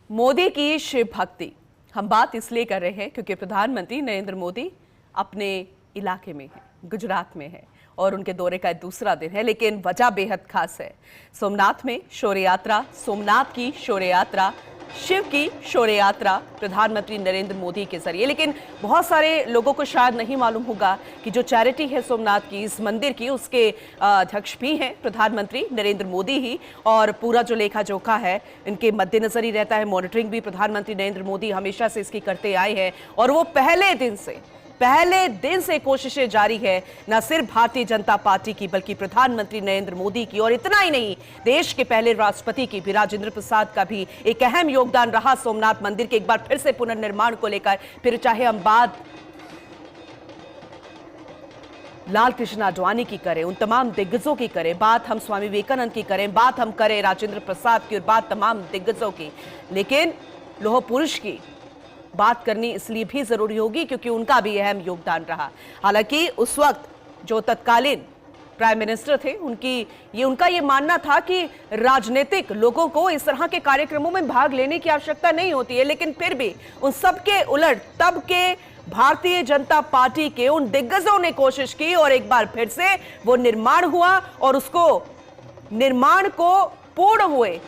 मोदी की शिव भक्ति हम बात इसलिए कर रहे हैं क्योंकि प्रधानमंत्री नरेंद्र मोदी अपने इलाके में है, गुजरात में है और उनके दौरे का दूसरा दिन है, लेकिन वजह बेहद खास है। सोमनाथ में शौर्य यात्रा, सोमनाथ की शौर्य यात्रा, शिव की शौर्य यात्रा प्रधानमंत्री नरेंद्र मोदी के जरिए। लेकिन बहुत सारे लोगों को शायद नहीं मालूम होगा कि जो चैरिटी है सोमनाथ की, इस मंदिर की, उसके अध्यक्ष भी हैं प्रधानमंत्री नरेंद्र मोदी ही, और पूरा जो लेखा जोखा है इनके मद्देनजर ही रहता है। मॉनिटरिंग भी प्रधानमंत्री नरेंद्र मोदी हमेशा से इसकी करते आए हैं और वो पहले दिन से कोशिशें जारी है, न सिर्फ भारतीय जनता पार्टी की बल्कि प्रधानमंत्री नरेंद्र मोदी की। और इतना ही नहीं, देश के पहले राष्ट्रपति की भी, राजेंद्र प्रसाद का भी एक अहम योगदान रहा सोमनाथ मंदिर के एक बार फिर से पुनर्निर्माण को लेकर। फिर चाहे हम बात लाल कृष्ण आडवाणी की करें, उन तमाम दिग्गजों की करें, बात हम स्वामी विवेकानंद की करें, बात हम करें राजेंद्र प्रसाद की और बात तमाम दिग्गजों की, लेकिन लौह पुरुष की बात करनी इसलिए भी जरूरी होगी क्योंकि उनका भी अहम योगदान रहा। हालांकि उस वक्त जो तत्कालीन प्राइम मिनिस्टर थे, उनका ये मानना था कि राजनीतिक लोगों को इस तरह के कार्यक्रमों में भाग लेने की आवश्यकता नहीं होती है, लेकिन फिर भी उन सबके उलट तब के भारतीय जनता पार्टी के उन दिग्गजों ने कोशिश की और एक बार फिर से वो निर्माण हुआ और उसको निर्माण को पूर्ण हुए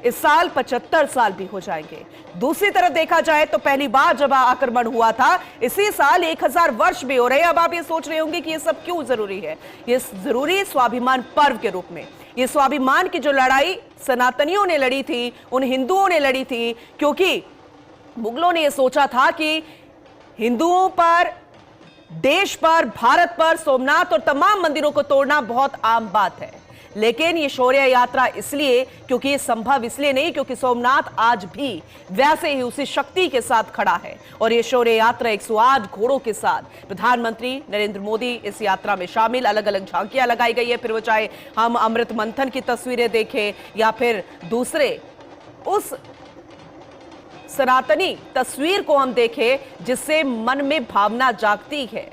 इस साल 75 साल भी हो जाएंगे। दूसरी तरफ देखा जाए तो पहली बार जब आक्रमण हुआ था इसी साल 1000 वर्ष भी हो रहे हैं। अब आप ये सोच रहे होंगे कि ये सब क्यों जरूरी है। ये जरूरी स्वाभिमान पर्व के रूप में, ये स्वाभिमान की जो लड़ाई सनातनियों ने लड़ी थी, उन हिंदुओं ने लड़ी थी, क्योंकि मुगलों ने यह सोचा था कि हिंदुओं पर, देश पर, भारत पर सोमनाथ और तमाम मंदिरों को तोड़ना बहुत आम बात है। लेकिन ये शौर्य यात्रा इसलिए, क्योंकि ये संभव इसलिए नहीं क्योंकि सोमनाथ आज भी वैसे ही उसी शक्ति के साथ खड़ा है। और ये शौर्य यात्रा 108 घोड़ों के साथ प्रधानमंत्री नरेंद्र मोदी इस यात्रा में शामिल। अलग अलग झांकियां लगाई गई है, फिर वो चाहे हम अमृत मंथन की तस्वीरें देखें या फिर दूसरे उस सनातनी तस्वीर को हम देखें जिससे मन में भावना जागती है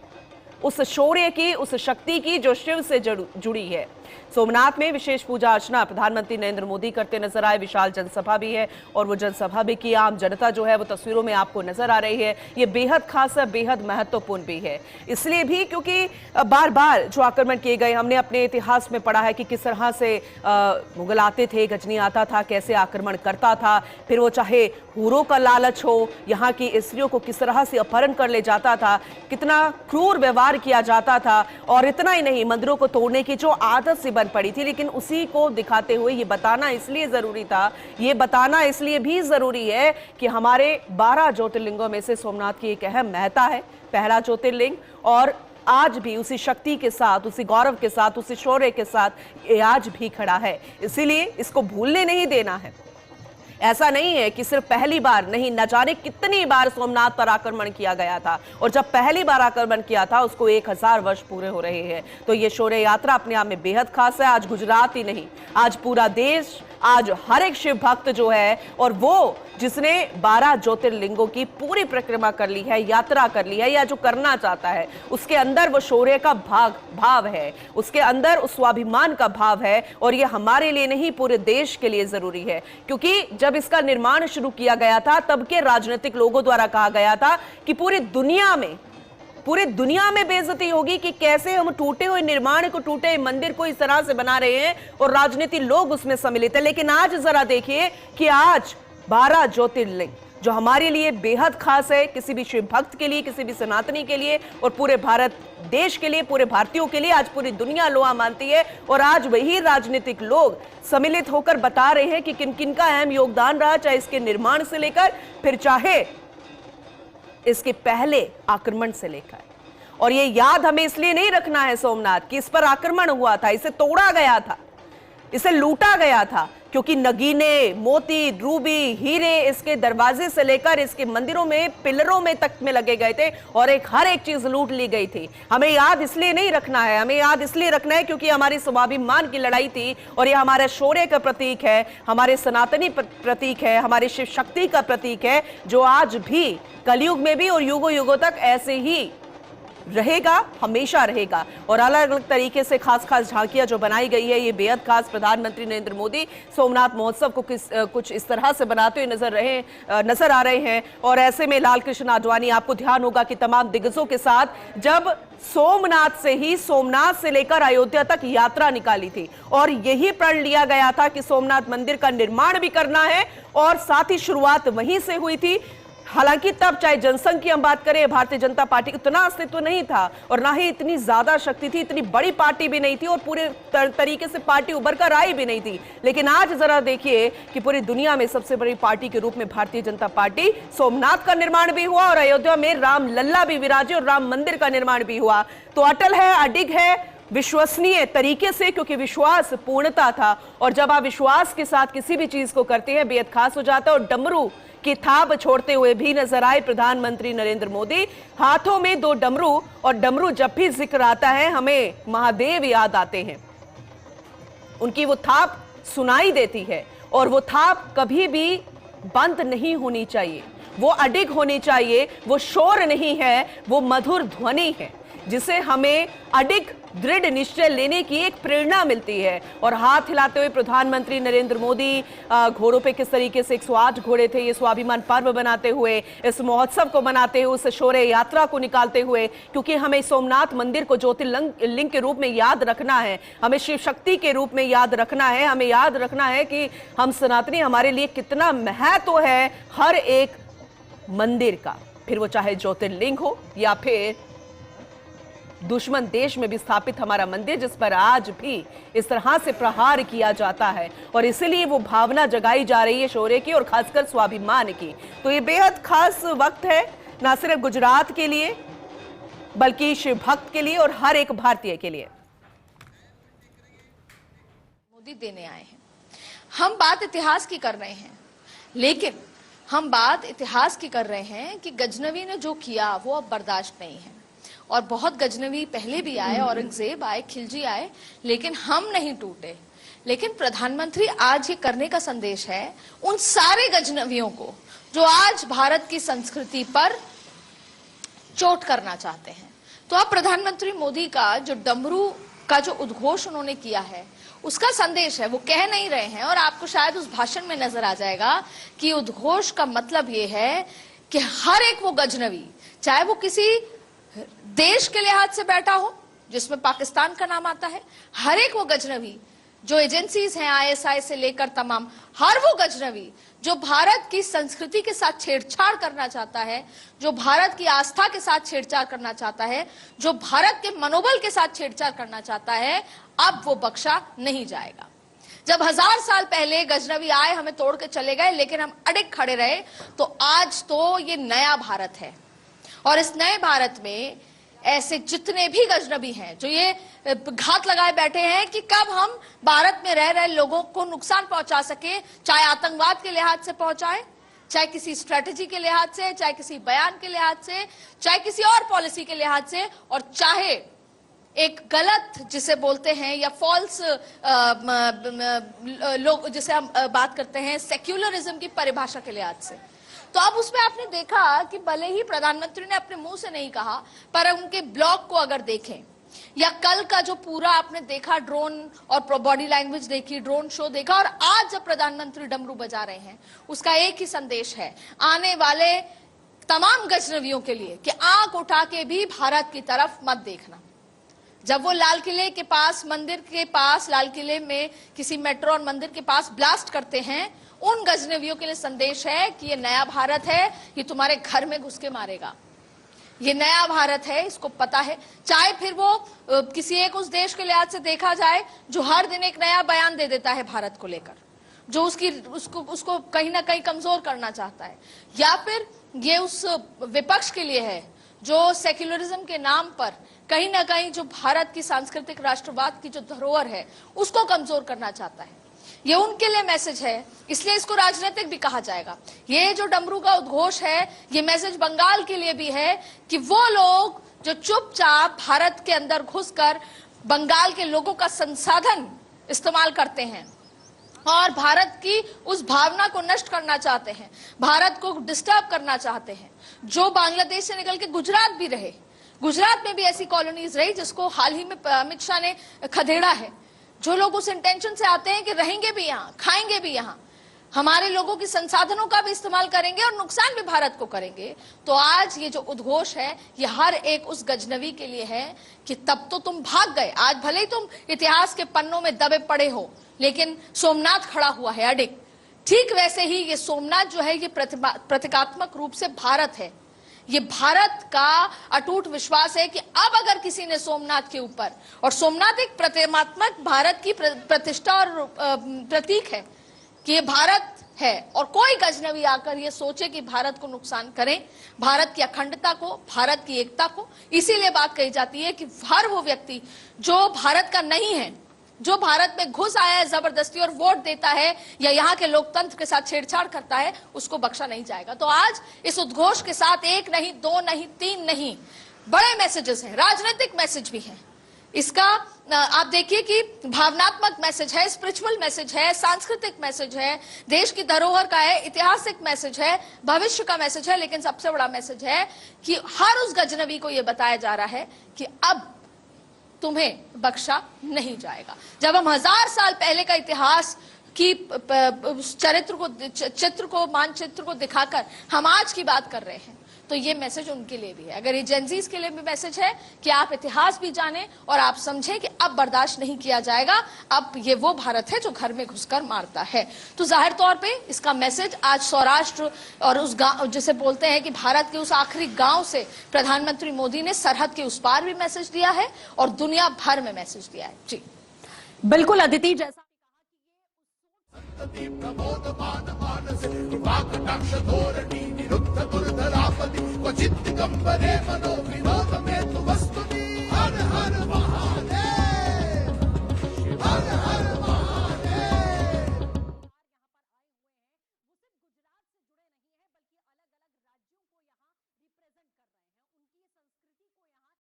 उस शौर्य की, उस शक्ति की जो शिव से जुड़ी है। सोमनाथ में विशेष पूजा अर्चना प्रधानमंत्री नरेंद्र मोदी करते नजर आए। विशाल जनसभा भी है और वो जनसभा भी की, आम जनता जो है वो तस्वीरों में आपको नजर आ रही है। ये बेहद खास है, बेहद महत्वपूर्ण भी है, इसलिए भी क्योंकि बार बार जो आक्रमण किए गए, हमने अपने इतिहास में पढ़ा है कि किस तरह से मुगल आते थे, गजनी आता था, कैसे आक्रमण करता था, फिर वो चाहे हूरों का लालच हो, यहाँ की स्त्रियों को किस तरह से अपहरण कर ले जाता था, कितना क्रूर व्यवहार किया जाता था। और इतना ही नहीं, मंदिरों को तोड़ने की जो आदत सी बन पड़ी थी, लेकिन उसी को दिखाते हुए ये बताना इसलिए जरूरी था, ये बताना इसलिए भी जरूरी है कि हमारे 12 ज्योतिर्लिंगों में से सोमनाथ की एक अहम महत्ता है, पहला ज्योतिर्लिंग, और आज भी उसी शक्ति के साथ, उसी गौरव के साथ, उसी शौर्य के साथ ये आज भी खड़ा है। इसीलिए इसको भूलने नहीं देना है। ऐसा नहीं है कि सिर्फ पहली बार, नहीं, न जाने कितनी बार सोमनाथ पर आक्रमण किया गया था और जब पहली बार आक्रमण किया था उसको 1000 वर्ष पूरे हो रहे हैं। तो ये शौर्य यात्रा अपने आप में बेहद खास है। आज गुजरात ही नहीं, आज पूरा देश, आज हर एक शिव भक्त जो है और वो जिसने 12 ज्योतिर्लिंगों की पूरी परिक्रमा कर ली है, यात्रा कर ली है या जो करना चाहता है, उसके अंदर वो शौर्य का भाव है, उसके अंदर उस स्वाभिमान का भाव है। और ये हमारे लिए नहीं, पूरे देश के लिए जरूरी है, क्योंकि जब इसका निर्माण शुरू किया गया था तब के राजनीतिक लोगों द्वारा कहा गया था कि पूरी दुनिया में बेइज्जती होगी कि कैसे हम टूटे हुए निर्माण को, टूटे हुए मंदिर को इस तरह से बना रहे हैं और राजनीतिक लोग उसमें सम्मिलित है। लेकिन आज जरा देखिए कि आज 12 ज्योतिर्लिंग जो हमारे लिए बेहद खास है, किसी भी शिव भक्त के लिए, किसी भी सनातनी के लिए और पूरे भारत देश के लिए, पूरे भारतीयों के लिए, आज पूरी दुनिया लोहा मानती है। और आज वही राजनीतिक लोग सम्मिलित होकर बता रहे हैं कि किन किन का अहम योगदान रहा, चाहे इसके निर्माण से लेकर फिर चाहे इसके पहले आक्रमण से लेकर। और ये याद हमें इसलिए नहीं रखना है सोमनाथ कि इस पर आक्रमण हुआ था, इसे तोड़ा गया था, इसे लूटा गया था, क्योंकि नगीने, मोती, रूबी, हीरे इसके दरवाजे से लेकर इसके मंदिरों में, पिलरों में तक में लगे गए थे और हर एक चीज लूट ली गई थी। हमें याद इसलिए नहीं रखना है, हमें याद इसलिए रखना है क्योंकि हमारी स्वाभिमान की लड़ाई थी और यह हमारे शौर्य का प्रतीक है, हमारे सनातनी प्रतीक है, हमारे शिव शक्ति का प्रतीक है, जो आज भी कलयुग में भी और युगों युगों तक ऐसे ही रहेगा, हमेशा रहेगा। और अलग अलग तरीके से खास झांकियां जो बनाई गई है, ये बेहद खास प्रधानमंत्री नरेंद्र मोदी सोमनाथ महोत्सव को कुछ इस तरह से बनाते हुए नजर आ रहे हैं। और ऐसे में लाल कृष्ण आडवाणी, आपको ध्यान होगा कि तमाम दिग्गजों के साथ जब सोमनाथ से लेकर अयोध्या तक यात्रा निकाली थी और यही प्रण लिया गया था कि सोमनाथ मंदिर का निर्माण भी करना है और साथ ही शुरुआत वहीं से हुई थी। हालांकि तब चाहे जनसंघ की हम बात करें, भारतीय जनता पार्टी इतना अस्तित्व नहीं था और ना ही इतनी ज्यादा शक्ति थी, इतनी बड़ी पार्टी भी नहीं थी और पूरे तरीके से पार्टी उभर कर आई भी नहीं थी। लेकिन आज जरा देखिए कि पूरी दुनिया में सबसे बड़ी पार्टी के रूप में भारतीय जनता पार्टी, सोमनाथ का निर्माण भी हुआ और अयोध्या में राम लल्ला भी विराजे और राम मंदिर का निर्माण भी हुआ। तो अटल है, अडिग है, विश्वसनीय तरीके से, क्योंकि विश्वास पूर्णता था। और जब आप विश्वास के साथ किसी भी चीज को करते हैं, बेहद खास हो जाता है। और डमरू की थाप छोड़ते हुए भी नजर आए प्रधानमंत्री नरेंद्र मोदी, हाथों में 2 डमरू। और डमरू जब भी जिक्र आता है, हमें महादेव याद आते हैं। उनकी वो थाप सुनाई देती है और वो थाप कभी भी बंद नहीं होनी चाहिए, वो अडिग होनी चाहिए। वो शोर नहीं है, वो मधुर ध्वनि है जिसे हमें अडिग दृढ़ निश्चय लेने की एक प्रेरणा मिलती है। और हाथ हिलाते हुए प्रधानमंत्री नरेंद्र मोदी घोड़ों पे किस तरीके से 108 घोड़े थे, ये स्वाभिमान पर्व बनाते हुए, इस महोत्सव को मनाते हुए, उस शौर्य यात्रा को निकालते हुए, क्योंकि हमें सोमनाथ मंदिर को ज्योतिर्लिंग के रूप में याद रखना है, हमें शिव शक्ति के रूप में याद रखना है। हमें याद रखना है कि हम सनातनी, हमारे लिए कितना महत्व है हर एक मंदिर का, फिर वो चाहे ज्योतिर्लिंग हो या फिर दुश्मन देश में भी स्थापित हमारा मंदिर, जिस पर आज भी इस तरह से प्रहार किया जाता है। और इसलिए वो भावना जगाई जा रही है शौर्य की और खासकर स्वाभिमान की। तो ये बेहद खास वक्त है, ना सिर्फ गुजरात के लिए बल्कि शिव भक्त के लिए और हर एक भारतीय के लिए। मोदी देने आए हैं। हम बात इतिहास की कर रहे हैं, लेकिन हम बात इतिहास की कर रहे हैं कि गजनवी ने जो किया वो अब बर्दाश्त नहीं है। और बहुत गजनवी पहले भी आए, औरंगजेब आए, खिलजी आए, लेकिन हम नहीं टूटे। लेकिन प्रधानमंत्री आज ये करने का संदेश है उन सारे गजनवियों को जो आज भारत की संस्कृति पर चोट करना चाहते हैं। तो अब प्रधानमंत्री मोदी का जो डमरू का जो उद्घोष उन्होंने किया है, उसका संदेश है, वो कह नहीं रहे हैं। और आपको शायद उस भाषण में नजर आ जाएगा कि उद्घोष का मतलब ये है कि हर एक वो गजनवी, चाहे वो किसी देश के लिहाज से बैठा हो जिसमें पाकिस्तान का नाम आता है, हर एक वो गजनवी जो एजेंसीज हैं ISI से लेकर तमाम, हर वो गजनवी जो भारत की संस्कृति के साथ छेड़छाड़ करना चाहता है, जो भारत की आस्था के साथ छेड़छाड़ करना चाहता है, जो भारत के मनोबल के साथ छेड़छाड़ करना चाहता है, अब वो बख्शा नहीं जाएगा। जब 1000 साल पहले गजनवी आए, हमें तोड़ के चले गए, लेकिन हम अडिग खड़े रहे, तो आज तो ये नया भारत है। और इस नए भारत में ऐसे जितने भी गजनबी हैं जो ये घात लगाए बैठे हैं कि कब हम भारत में रह रहे लोगों को नुकसान पहुंचा सके, चाहे आतंकवाद के लिहाज से पहुंचाए, चाहे किसी स्ट्रेटेजी के लिहाज से, चाहे किसी बयान के लिहाज से, चाहे किसी और पॉलिसी के लिहाज से, और चाहे एक गलत जिसे बोलते हैं या फॉल्स लोग जिसे हम बात करते हैं सेक्युलरिज्म की परिभाषा के लिहाज से। तो अब उसमें आपने देखा कि भले ही प्रधानमंत्री ने अपने मुंह से नहीं कहा, पर उनके ब्लॉग को अगर देखें या कल का जो पूरा आपने देखा ड्रोन और बॉडी लैंग्वेज देखी, ड्रोन शो देखा, और आज जब प्रधानमंत्री डमरू बजा रहे हैं, उसका एक ही संदेश है आने वाले तमाम गजनवियों के लिए कि आंख उठा के भी भारत की तरफ मत देखना। जब वो लाल किले के पास, मंदिर के पास, लाल किले में किसी मेट्रो और मंदिर के पास ब्लास्ट करते हैं, उन गजनवियों के लिए संदेश है कि ये नया भारत है, ये तुम्हारे घर में घुस के मारेगा। ये नया भारत है, इसको पता है। चाहे फिर वो किसी एक उस देश के लिहाज से देखा जाए जो हर दिन एक नया बयान दे देता है भारत को लेकर, जो उसको कहीं ना कहीं कमजोर करना चाहता है, या फिर ये उस विपक्ष के लिए है जो सेक्युलरिज्म के नाम पर कहीं ना कहीं जो भारत की सांस्कृतिक राष्ट्रवाद की जो धरोहर है उसको कमजोर करना चाहता है। ये उनके लिए मैसेज है, इसलिए इसको राजनीतिक भी कहा जाएगा। ये जो डमरू का उद्घोष है, ये मैसेज बंगाल के लिए भी है कि वो लोग जो चुपचाप भारत के अंदर घुसकर बंगाल के लोगों का संसाधन इस्तेमाल करते हैं और भारत की उस भावना को नष्ट करना चाहते हैं, भारत को डिस्टर्ब करना चाहते हैं, जो बांग्लादेश से निकल के गुजरात भी रहे, गुजरात में भी ऐसी कॉलोनीज रही जिसको हाल ही में अमित शाह ने खदेड़ा है। जो लोग उस इंटेंशन से आते हैं कि रहेंगे भी यहाँ, खाएंगे भी यहाँ, हमारे लोगों की संसाधनों का भी इस्तेमाल करेंगे और नुकसान भी भारत को करेंगे, तो आज ये जो उद्घोष है ये हर एक उस गजनवी के लिए है कि तब तो तुम भाग गए, आज भले ही तुम इतिहास के पन्नों में दबे पड़े हो, लेकिन सोमनाथ खड़ा हुआ है अडिग। ठीक वैसे ही ये सोमनाथ जो है ये प्रतीकात्मक रूप से भारत है। ये भारत का अटूट विश्वास है कि अब अगर किसी ने सोमनाथ के ऊपर, और सोमनाथ एक प्रतीकात्मक भारत की प्रतिष्ठा और प्रतीक है कि ये भारत है, और कोई गजनवी आकर ये सोचे कि भारत को नुकसान करें, भारत की अखंडता को, भारत की एकता को, इसीलिए बात कही जाती है कि हर वो व्यक्ति जो भारत का नहीं है, जो भारत में घुस आया है जबरदस्ती और वोट देता है या यहाँ के लोकतंत्र के साथ छेड़छाड़ करता है, उसको बख्शा नहीं जाएगा। तो आज इस उद्घोष के साथ एक नहीं, दो नहीं, तीन नहीं, बड़े मैसेजेस हैं, राजनीतिक मैसेज भी हैं। इसका आप देखिए कि भावनात्मक मैसेज है, स्पिरिचुअल मैसेज है, सांस्कृतिक मैसेज है, देश की धरोहर का है, ऐतिहासिक मैसेज है, भविष्य का मैसेज है, लेकिन सबसे बड़ा मैसेज है कि हर उस गजनवी को यह बताया जा रहा है कि अब तुम्हें बख्शा नहीं जाएगा। जब हम 1000 साल पहले का इतिहास की चित्र को मानचित्र को दिखाकर हम आज की बात कर रहे हैं, तो ये मैसेज उनके लिए भी है। अगर ये जेनजीज के लिए भी मैसेज है कि आप इतिहास भी जानें और आप समझें कि अब बर्दाश्त नहीं किया जाएगा, अब ये वो भारत है जो घर में घुसकर मारता है। तो जाहिर तौर पे इसका मैसेज आज सौराष्ट्र और उस गांव, जिसे बोलते हैं कि भारत के उस आखिरी गांव से प्रधानमंत्री मोदी ने सरहद के उस पार भी मैसेज दिया है और दुनिया भर में मैसेज दिया है। जी बिल्कुल अदिति, जैसा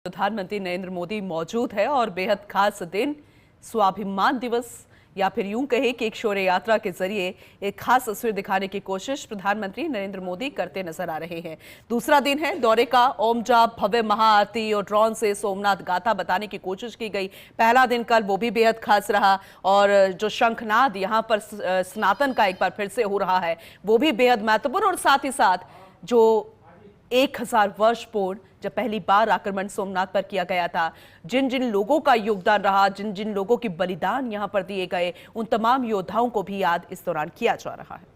प्रधानमंत्री नरेंद्र मोदी मौजूद है और बेहद खास दिन, स्वाभिमान दिवस या फिर यूं कहे कि एक शौर्य यात्रा के जरिए एक खास तस्वीर दिखाने की कोशिश प्रधानमंत्री नरेंद्र मोदी करते नजर आ रहे हैं। दूसरा दिन है दौरे का, ओम जाप, भव्य महाआरती और ड्रोन से सोमनाथ गाथा बताने की कोशिश की गई। पहला दिन कल वो भी बेहद खास रहा और जो शंखनाद यहाँ पर सनातन का एक बार फिर से हो रहा है वो भी बेहद महत्वपूर्ण, और साथ ही साथ जो 1000 वर्ष पूर्ण जब पहली बार आक्रमण सोमनाथ पर किया गया था, जिन जिन लोगों का योगदान रहा, जिन जिन लोगों की बलिदान यहां पर दिए गए, उन तमाम योद्धाओं को भी याद इस दौरान किया जा रहा है।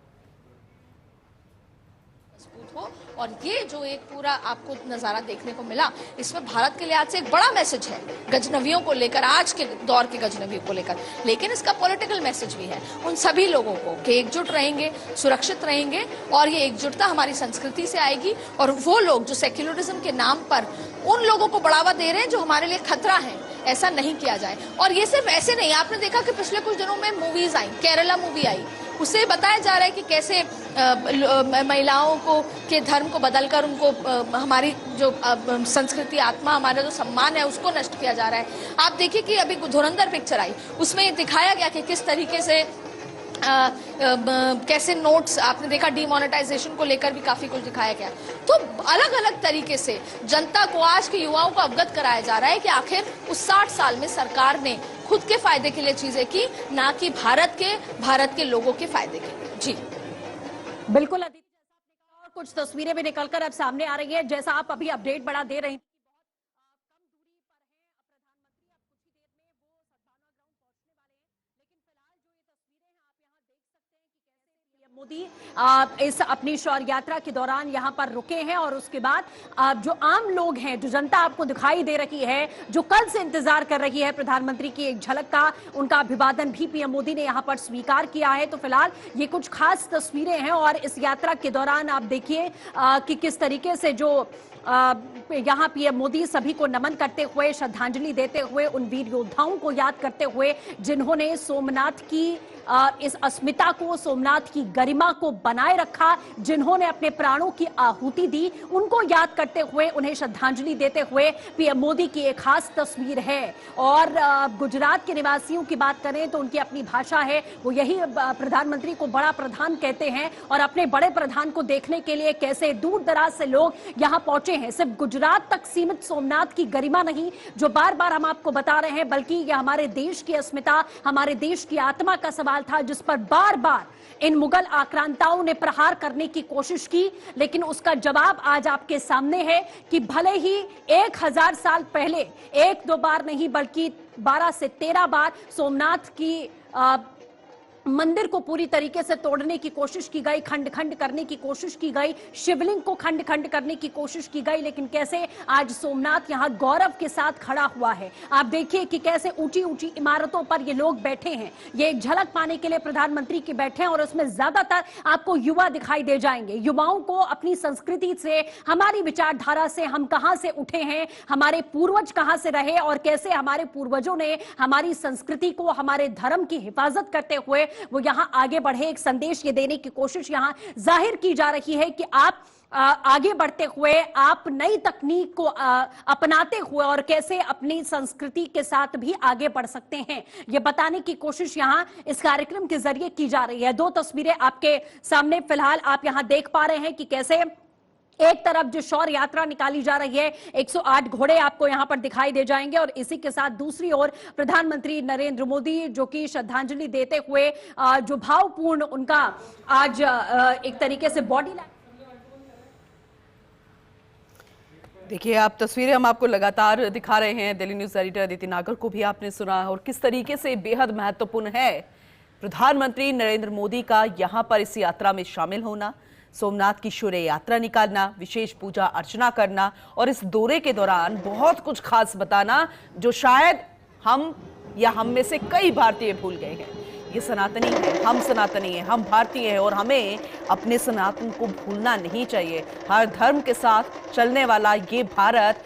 और ये जो एक पूरा आपको नजारा देखने को मिला, इसमें भारत के लिए आज से एक बड़ा मैसेज है गजनवियों को लेकर, आज के दौर के गजनवियों को लेकर, लेकिन इसका पॉलिटिकल मैसेज भी है उन सभी लोगों को कि एकजुट रहेंगे, सुरक्षित रहेंगे, और ये एकजुटता हमारी संस्कृति से आएगी। और वो लोग जो सेक्युलरिज्म के नाम पर उन लोगों को बढ़ावा दे रहे हैं जो हमारे लिए खतरा है, ऐसा नहीं किया जाए। और ये सिर्फ ऐसे नहीं, आपने देखा कि पिछले कुछ दिनों में मूवीज आई, केरला मूवी आई, उसे बताया जा रहा है कि कैसे महिलाओं को के धर्म को बदलकर उनको हमारी जो संस्कृति, आत्मा, हमारा जो सम्मान है उसको नष्ट किया जा रहा है। आप देखिए कि अभी धुरंधर पिक्चर आई, उसमें दिखाया गया कि किस तरीके से कैसे नोट्स, आपने देखा डीमोनेटाइजेशन को लेकर भी काफी कुछ दिखाया गया। तो अलग अलग तरीके से जनता को, आज के युवाओं को अवगत कराया जा रहा है कि आखिर उस 60 साल में सरकार ने खुद के फायदे के लिए चीजें की, ना कि भारत के लोगों के फायदे के लिए। जी बिल्कुल अदिति, और कुछ तस्वीरें भी निकलकर अब सामने आ रही है, जैसा आप अभी अपडेट बड़ा दे रही मोदी इस अपनी शौर्य यात्रा के दौरान यहां पर रुके हैं, और उसके बाद जो आम लोग हैं, जो जनता आपको दिखाई दे रही है, जो कल से इंतजार कर रही है प्रधानमंत्री की एक झलक का, उनका अभिवादन भी पीएम मोदी ने यहां पर स्वीकार किया है। तो फिलहाल ये कुछ खास तस्वीरें हैं, और इस यात्रा के दौरान आप देखिए कि किस तरीके से जो यहाँ पीएम मोदी सभी को नमन करते हुए, श्रद्धांजलि देते हुए, उन वीर योद्धाओं को याद करते हुए जिन्होंने सोमनाथ की इस अस्मिता को, सोमनाथ की गरिमा को बनाए रखा, जिन्होंने अपने प्राणों की आहुति दी, उनको याद करते हुए, उन्हें श्रद्धांजलि देते हुए पीएम मोदी की एक खास तस्वीर है। और गुजरात के निवासियों की बात करें तो उनकी अपनी भाषा है, वो यही प्रधानमंत्री को बड़ा प्रधान कहते हैं, और अपने बड़े प्रधान को देखने के लिए कैसे दूर दराज से लोग यहाँ पहुंचे पहुंचे हैं। सिर्फ गुजरात तक सीमित सोमनाथ की गरिमा नहीं, जो बार बार हम आपको बता रहे हैं, बल्कि यह हमारे देश की अस्मिता, हमारे देश की आत्मा का सवाल था, जिस पर बार बार इन मुगल आक्रांताओं ने प्रहार करने की कोशिश की। लेकिन उसका जवाब आज आपके सामने है कि भले ही 1000 साल पहले एक दो बार नहीं बल्कि 12 से 13 बार सोमनाथ की मंदिर को पूरी तरीके से तोड़ने की कोशिश की गई, खंड खंड करने की कोशिश की गई, शिवलिंग को खंड खंड करने की कोशिश की गई, लेकिन कैसे आज सोमनाथ यहां गौरव के साथ खड़ा हुआ है। आप देखिए कि कैसे ऊंची ऊंची इमारतों पर ये लोग बैठे हैं। ये एक झलक पाने के लिए प्रधानमंत्री के बैठे हैं और उसमें ज्यादातर आपको युवा दिखाई दे जाएंगे। युवाओं को अपनी संस्कृति से, हमारी विचारधारा से, हम कहां से उठे हैं, हमारे पूर्वज कहां से रहे और कैसे हमारे पूर्वजों ने हमारी संस्कृति को, हमारे धर्म की हिफाजत करते हुए वो यहां आगे बढ़े, एक संदेश ये देने की कोशिश यहां जाहिर की जा रही है कि आप आगे बढ़ते हुए, आप नई तकनीक को अपनाते हुए और कैसे अपनी संस्कृति के साथ भी आगे बढ़ सकते हैं, ये बताने की कोशिश यहां इस कार्यक्रम के जरिए की जा रही है। 2 तस्वीरें आपके सामने फिलहाल आप यहां देख पा रहे हैं कि कैसे एक तरफ जो शौर्य यात्रा निकाली जा रही है, 108 घोड़े आपको यहां पर दिखाई दे जाएंगे और इसी के साथ दूसरी ओर प्रधानमंत्री नरेंद्र मोदी जो कि श्रद्धांजलि देते हुए जो भावपूर्ण उनका आज एक तरीके से बॉडी। देखिए, आप तस्वीरें हम आपको लगातार दिखा रहे हैं। दिल्ली न्यूज एडिटर अदिति नागर को भी आपने सुना और किस तरीके से बेहद महत्वपूर्ण है प्रधानमंत्री नरेंद्र मोदी का यहां पर इस यात्रा में शामिल होना, सोमनाथ की शौर्य यात्रा निकालना, विशेष पूजा अर्चना करना और इस दौरे के दौरान बहुत कुछ खास बताना जो शायद हम या हम में से कई भारतीय भूल गए हैं। ये सनातनी है, हम सनातनी हैं, हम भारतीय हैं और हमें अपने सनातन को भूलना नहीं चाहिए। हर धर्म के साथ चलने वाला ये भारत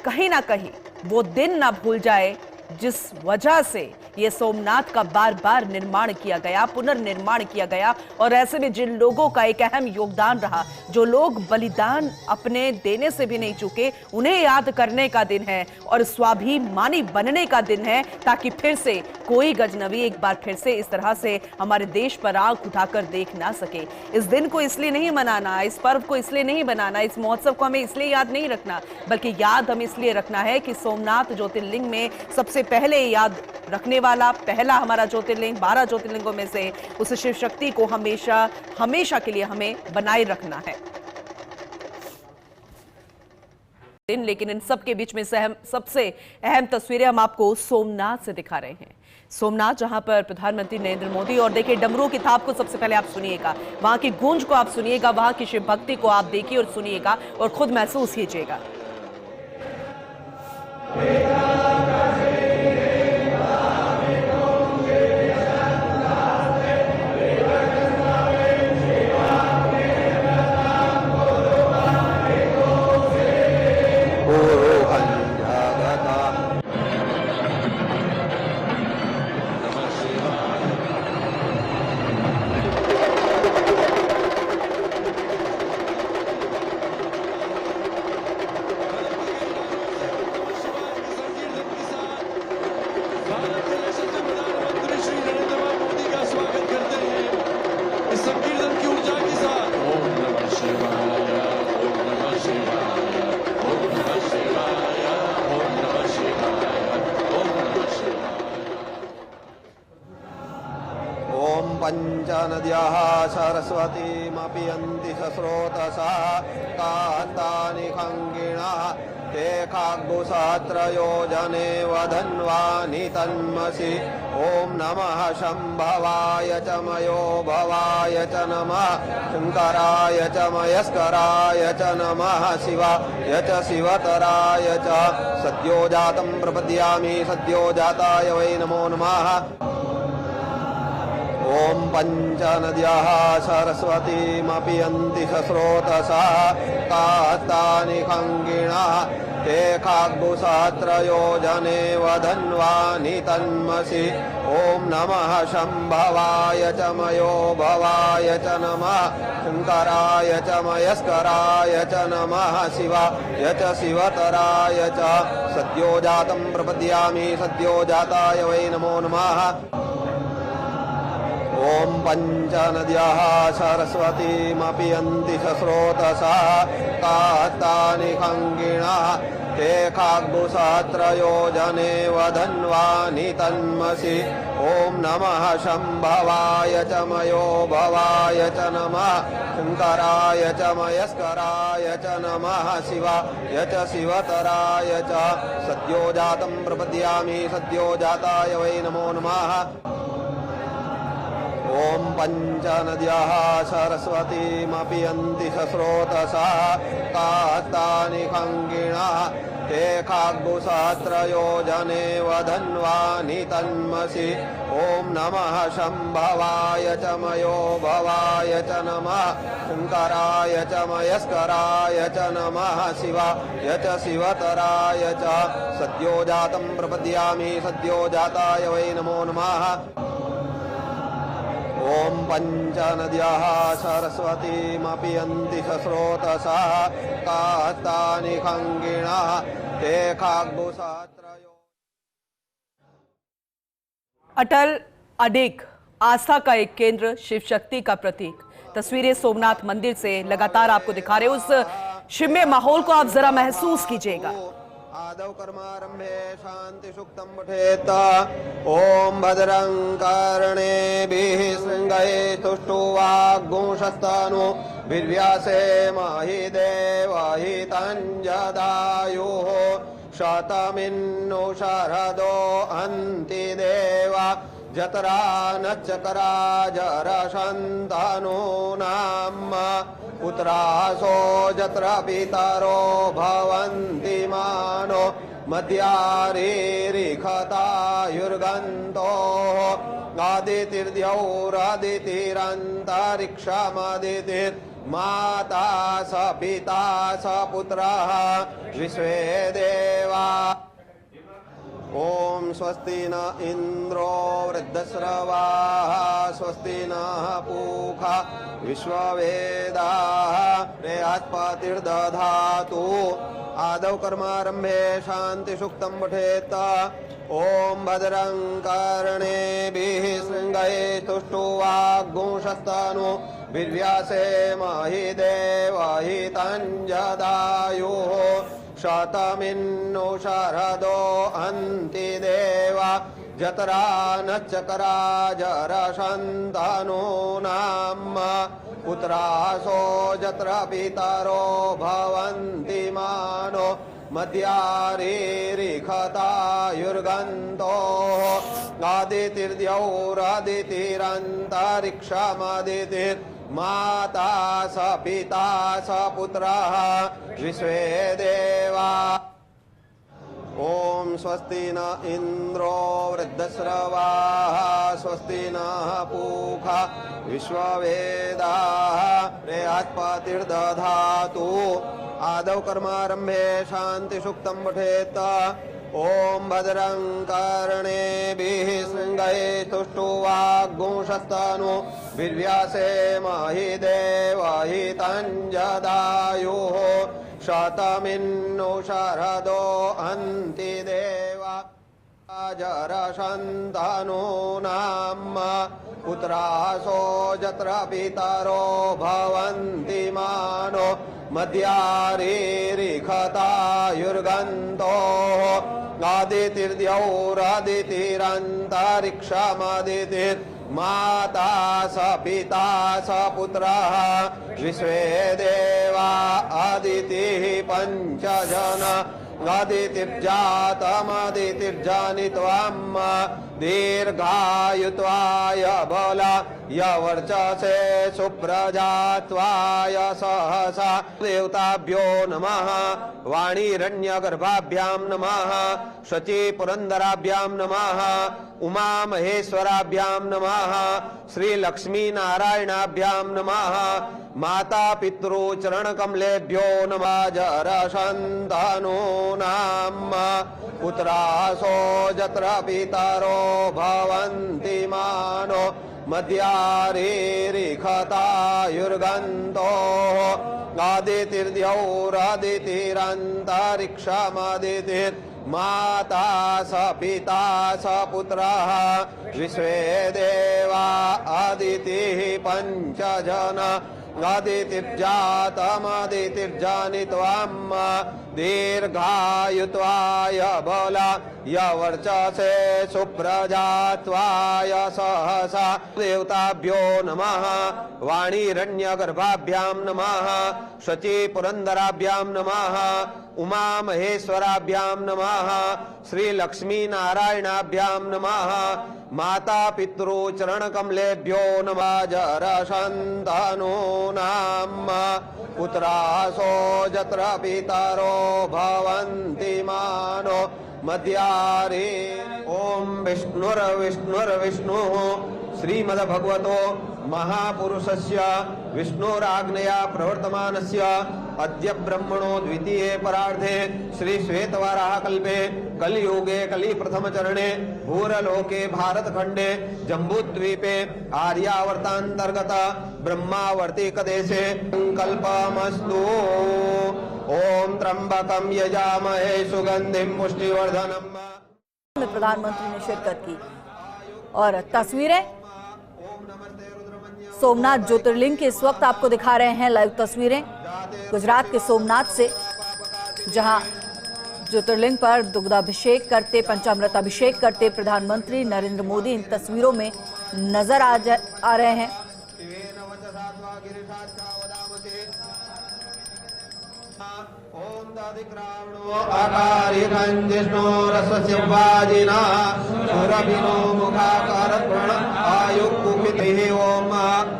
कहीं ना कहीं वो दिन ना भूल जाए जिस वजह से ये सोमनाथ का बार बार निर्माण किया गया, पुनर्निर्माण किया गया और ऐसे में जिन लोगों का एक अहम योगदान रहा, जो लोग बलिदान अपने देने से भी नहीं चूके, उन्हें याद करने का दिन है और स्वाभिमानी बनने का दिन है, ताकि फिर से कोई गजनवी एक बार फिर से इस तरह से हमारे देश पर आंख उठाकर देख ना सके। इस दिन को इसलिए नहीं मनाना, इस पर्व को इसलिए नहीं बनाना, इस महोत्सव को हमें इसलिए याद नहीं रखना, बल्कि याद हमें इसलिए रखना है कि सोमनाथ ज्योतिर्लिंग में सबसे पहले याद रखने वाला पहला हमारा ज्योतिर्लिंग, 12 ज्योतिर्लिंगों में से उस शिव शक्ति को हमेशा हमेशा के लिए हमें बनाए रखना है। लेकिन इन सब के बीच में सबसे अहम तस्वीरें हम आपको सोमनाथ से दिखा रहे हैं। सोमनाथ जहां पर प्रधानमंत्री नरेंद्र मोदी, और देखिए डमरू की थाप को सबसे पहले आप सुनिएगा, वहां की गूंज को आप सुनिएगा, वहां की शिव भक्ति को आप देखिए और सुनिएगा और खुद महसूस कीजिएगा। पंचनद्याः सरस्वतीमपि यन्ति सस्रोतसा कान्तानि खङ्गिणः ते खाग्गुसात्रयोजने वधन्वानि तन्मसि। ॐ नमः शम्भवाय च मयो भवाय च नमः शङ्कराय च मयस्कराय च नमः शिवाय च शिवतराय च सद्यो जातं प्रपद्यामि सद्यो जाताय वै नमो नमः। ॐ पंचनद्याः सरस्वतीमपि यन्ति सस्रोतसा कान्तानि खङ्गिणः ते खाग्गुसात्रयोजने वधन्वानि तन्मसि। ॐ नमः शम्भवाय च मयो भवाय च नमः शङ्कराय च मयस्कराय च नमः शिवाय च शिवतराय च सद्यो जातं प्रपद्यामि सद्यो जाताय वै नमो नमः। ॐ पञ्चनद्यः सरस्वतीमपि यन्ति स्रोतसा तानि खङ्गिणः ते खाग्भुसात्रयो जने वधन्वानि तन्मसि ॐ नमः शम्भवाय च मयो भवाय च नमः शङ्कराय च मयस्कराय च नमः शिवाय च शिवतराय च सद्यो जातं प्रपद्यामि सद्यो जाताय वै नमो नमः ॐ पञ्चनद्यः सरस्वतीमपि यन्ति स्रोतसा तानि खङ्गिणः ते खाग्भुसात्रयो जने वधन्वानि तन्मसि ॐ नमः शम्भवाय च मयो भवाय च नमः शङ्कराय च मयस्कराय च नमः शिवाय च शिवतराय च सद्यो जातं प्रपद्यामि सद्यो जाताय वै नमो नमः ॐ पञ्चनद्यः सरस्वतीमपि यन्ति स्रोतसा तानि खङ्गिणः ते खाग्भुसात्रयो। अटल अडिग आस्था का एक केंद्र, शिव शक्ति का प्रतीक। तस्वीरें सोमनाथ मंदिर से लगातार आपको दिखा रहे उस शिव्य माहौल को आप जरा महसूस कीजिएगा। आदौ कर्मारंभे शांति सुक्तं पठेत् ओम भद्रं कर्णेभिः शृङ्गैः तुष्टुवाग्गुंशस्तनु विर्व्यासे महि देवहि तञ्जदायुः शतमिन्नु शरदो अन्ति देवा जतरा नच्चकरा जरशन्तनूनाम् पुत्रासो जत्र पितरो भवन्ति मानो मध्यारीरिखतायुर्गन्तोः आदितिर्द्यौरादितिरन्तरिक्षमदितिर्माता स पिता स पुत्रः विश्वे देवा ॐ स्वस्ति न इन्द्रो वृद्धश्रवाः स्वस्ति नः पूषा विश्ववेदाः बृहस्पतिर्दधातु आदौ कर्मारंभे शांति सुक्तं पठेत् ओम भद्रं कर्णेभिः शृङ्गैः तुष्टुवाग्गुंशस्तनु विर्व्यासे महि देवहि तञ्जदायुः शतमिन्नु शरदो अन्ति देवा जतरा नच्चकरा जरशन्तनूनाम् पुत्रासो जत्र पितरो भवन्ति मानो मध्यारीरिखतायुर्गन्तोः आदितिर्द्यौरादितिरन्तरिक्षमदितिर्माता स पिता स पुत्रः विश्वे देवा ॐ स्वस्ति न इन्द्रो वृद्धश्रवाः स्वस्ति नः पूषा विश्ववेदाः बृहस्पतिर्दधातु आदौ कर्मारंभे शांति सुक्तं पठेत् ओम भद्रं कर्णेभिः शृङ्गैः तुष्टुवाग्गुंशस्तनु विर्व्यासे महि देवहि तञ्जदायुः शतमिन्नु शरदो अन्ति देवा जरशन्तनूनाम् पुत्रासो जत्र पितरो भवन्ति मानो मध्यारीरिखतायुर्गन्तोः आदितिर्द्यौरादितिरन्तरिक्षमदितिर्माता स पिता स पुत्रः विश्वे देवा आदितिः पञ्चजन आदितिर्जातमदितिर्जनित्वम् दीर्घायुत्वाय बला यवर्चसे सुप्रजात्वाय सहसा देवताभ्यो नमः वाणीरण्यगर्भाभ्यां नमः शचीपुरन्दराभ्यां नमः उमामहेश्वराभ्यां नमः श्रीलक्ष्मीनारायणाभ्यां नमः माता पितृचरणकमलेभ्यो नमः जरशन्तनूनाम् पुत्रासो जत्र पितरो भवन्ति मानो मध्यारीरिखतायुर्गन्तोः आदितिर्द्यौरादितिरन्तरिक्षमदितिर् माता स पिता स पुत्रः विश्वे देवा अदितिः पञ्चजन अदितिर्जातमदितिर्जनित्वम् दीर्घायुत्वाय बलाय वर्चसे सुप्रजात्वाय सहसा देवताभ्यो नमः वाणीरण्यगर्भाभ्यां नमः शचीपुरन्दराभ्यां नमः उमा महेश्वराभ्यां नमः श्रीलक्ष्मीनारायणाभ्यां नमः माता पितृ चरणकमलेभ्यो नमः जरसन्तानूनां पुत्रासो जत्र पितरो भवन्ति मानो मध्यारे ओम विष्णुर्विष्णुर्विष्णुः श्रीमद्भगवतो महापुरुषस्य विष्णुराज्ञया प्रवर्तमानस्य अद्य ब्रह्मणो द्वितीये परार्धे श्री श्वेतवाराह कल्पे कलियुगे कलि प्रथम चरणे भूरलोके भारतखंडे जम्बूद्वीपे आर्यावर्तांतर्गत ब्रह्मावर्तिक देशे संकल्पमस्तु। ओम त्र्यंबकं यजामहे सुगंधिं पुष्टिवर्धनम्। प्रधानमंत्री ने शिरकत की और तस्वीरें सोमनाथ ज्योतिर्लिंग की इस वक्त आपको दिखा रहे हैं लाइव तस्वीरें गुजरात के सोमनाथ से, जहां ज्योतिर्लिंग पर दुग्धाभिषेक करते, पंचामृत अभिषेक करते प्रधानमंत्री नरेंद्र मोदी इन तस्वीरों में नजर आ रहे हैं।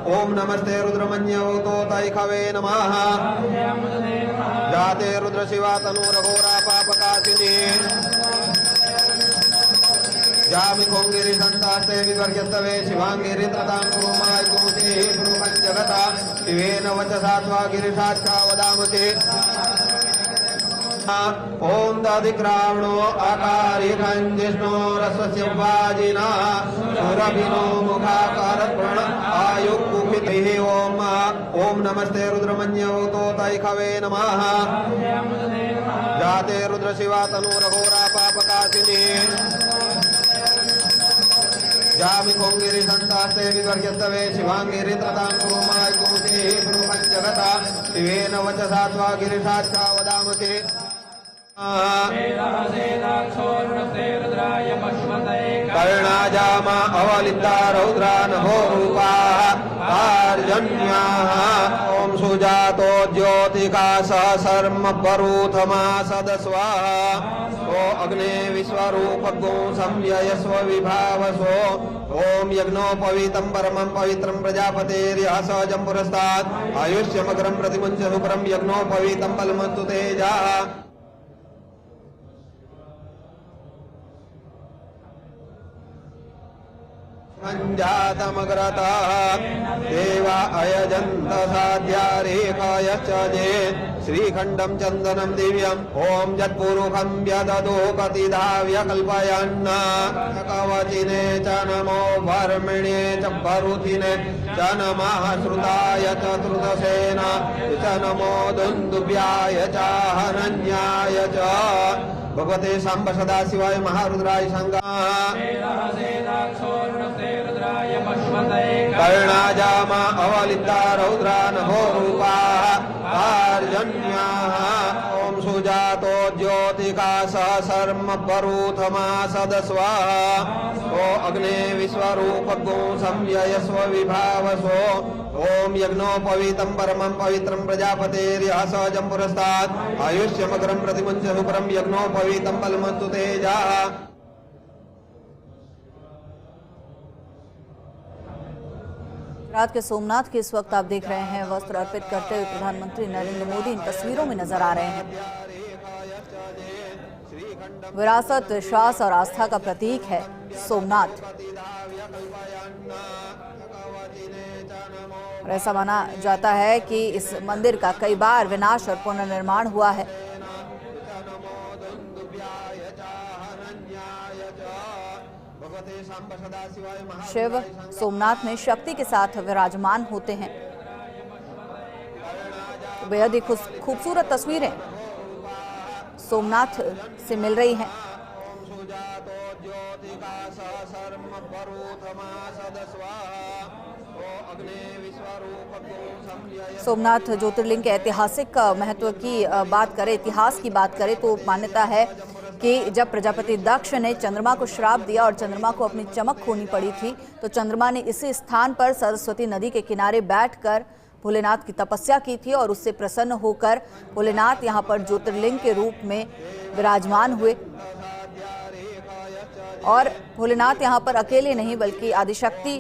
ओम नमस्ते रुद्रमन्यवतोतैखवे नमः। जाते रुद्र शिवा तनुरघोरा पापकाशिनी जामि कोंगिरि संतास्ते विवर्यस्तवे शिवांगिरि ततां कुरुमाय कुमुते ब्रूहं जगता शिवेन वचसा त्वा गिरिशाच्चा वदामते। ओम दधिक्रावणो आकारिकं जिष्णो रसस्य वाजिना सुरभिनो मुखाकारत्प्रण आयुक्कुपितिः। ओम नमस्ते रुद्रमन्यवतोतैखवे नमः। जाते रुद्र शिवा तनुरघोरा पापकाशिनी जामि कोंगिरि संतास्ते विवर्यस्तवे शिवांगिरि ततां कुरुमाय कुमुते ब्रूहं जगता शिवेन वचसा त्वा गिरिशाच्चा वदामते। कर्णाजामा अवलिता रौद्रा नभो रूपाः आर्जन्याः। ओम सुजातो ज्योतिका सहस्रम परूथमा सदस्वाहा। ओ अग्ने विश्वरूपगो संयस्व विभावसो। ओम यज्ञोपवीतं परमं पवित्रं प्रजापतेर्यः सहजं पुरस्तात् आयुष्यमग्रं प्रतिमुञ्च सुपरं यज्ञोपवीतं फलमस्तु तेजः। जातमग्रतः देवा अयजन्त साध्या रेखायश्च जे श्रीखण्डं चन्दनं दिव्यम्। ओम यत्पुरुषं व्यददो कतिधाव्य कल्पयन्। कवचिने च नमो वर्मिणे च भरुथिने च नमः श्रुताय च श्रुतसेन च नमो दुन्दुभ्याय च हनन्याय च भगवते सांब सदाशिवाय महारुद्राय संगाः। कर्णाजामा अवलिता रौद्रा नभो रूपाः आर्जन्याः। ओम सुजातो ज्योतिका सहस्रम परूथमा सदस्वाहा। ओ अग्ने विश्वरूपगो संयस्व विभावसो। ओम यज्ञोपवीतं परमं पवित्रं प्रजापतेर्यः सहजं पुरस्तात् आयुष्यमग्रं प्रतिमुञ्च सुपरं यज्ञोपवीतं फलमस्तु तेजः। रात के सोमनाथ के इस वक्त आप देख रहे हैं वस्त्र अर्पित करते हुए प्रधानमंत्री नरेंद्र मोदी इन तस्वीरों में नजर आ रहे हैं। विरासत, विश्वास और आस्था का प्रतीक है सोमनाथ। और ऐसा माना जाता है कि इस मंदिर का कई बार विनाश और पुनर्निर्माण हुआ है। शिव सोमनाथ में शक्ति के साथ विराजमान होते हैं। बेहद ही खूबसूरत तस्वीरें सोमनाथ से मिल रही हैं। सोमनाथ ज्योतिर्लिंग के ऐतिहासिक महत्व की बात करें, इतिहास की बात करें तो मान्यता है कि जब प्रजापति दक्ष ने चंद्रमा को श्राप दिया और चंद्रमा को अपनी चमक खोनी पड़ी थी, तो चंद्रमा ने इसी स्थान पर सरस्वती नदी के किनारे बैठकर भोलेनाथ की तपस्या की थी और उससे प्रसन्न होकर भोलेनाथ यहाँ पर ज्योतिर्लिंग के रूप में विराजमान हुए। और भोलेनाथ यहाँ पर अकेले नहीं बल्कि आदिशक्ति